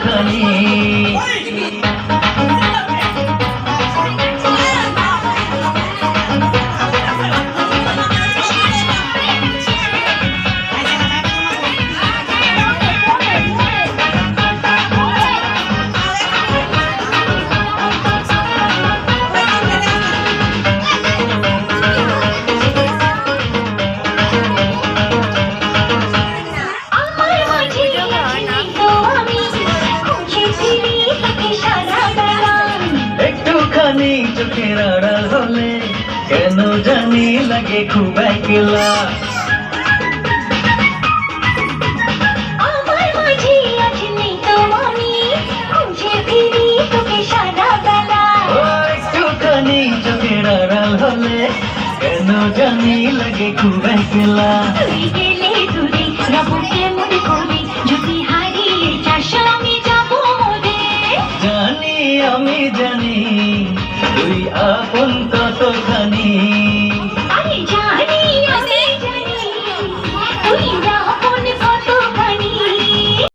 কতখানি। একটুখানি চোখের আড়াল হলে কেন জানি লাগে খুব একলা। আমার মাঝে আজ নেই তো আমি, খুঁজে ফিরি তোকে সারা বেলা। একটুখানি চোখের আড়াল হলে কেন জানি লাগে খুব একলা। তুই গেলে দূরে রবো কেমন করে, যদি হারিয়ে যাস আমি যাবো মরে। জানি আমি জানি তুই আপন কতখানি।